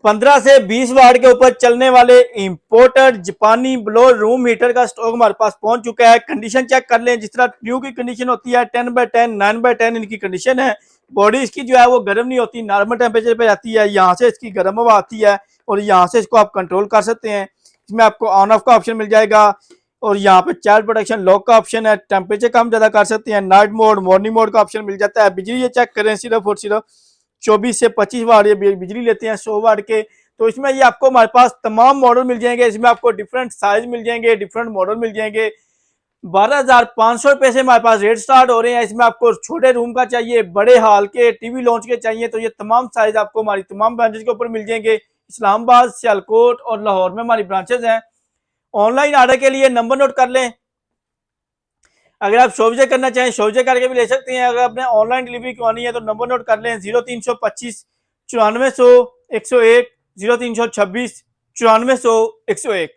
15 से 20 वाट के ऊपर चलने वाले इंपोर्टेड जापानी ब्लोअर रूम हीटर का स्टॉक हमारे पास पहुंच चुका है। कंडीशन चेक कर लें, जिस तरह न्यू की कंडीशन होती है 10/10 9/10 इनकी कंडीशन है। बॉडी इसकी जो है वो गर्म नहीं होती, नॉर्मल टेम्परेचर पे रहती है। यहाँ से इसकी गर्म हवा आती है और यहाँ से इसको आप कंट्रोल कर सकते हैं। इसमें आपको ऑन ऑफ का ऑप्शन मिल जाएगा और यहाँ पे चाइल्ड प्रोटेक्शन लॉक का ऑप्शन है। टेम्परेचर कम ज्यादा कर सकते हैं। नाइट मोड मॉर्निंग मोड का ऑप्शन मिल जाता है। बिजली ये चेक करें, सिर्फ और सिर्फ 24 से 25 वाट ये बिजली लेते हैं 100 वाट के। तो इसमें ये आपको हमारे पास तमाम मॉडल मिल जाएंगे। इसमें आपको डिफरेंट साइज मिल जाएंगे, डिफरेंट मॉडल मिल जाएंगे। 12,500 रुपए से हमारे पास रेट स्टार्ट हो रहे हैं। इसमें आपको छोटे रूम का चाहिए, बड़े हाल के, टीवी लॉन्च के चाहिए, तो ये तमाम साइज आपको हमारी तमाम ब्रांचेज के ऊपर मिल जाएंगे। इस्लामाबाद, सियालकोट और लाहौर में हमारी ब्रांचेज हैं। ऑनलाइन ऑर्डर के लिए नंबर नोट कर लें। अगर आप शॉप विजिट करना चाहें शॉप विजिट करके भी ले सकते हैं। अगर आपने ऑनलाइन डिलीवरी करवानी है तो नंबर नोट कर लें 0325 9400 101 0326 9400 101।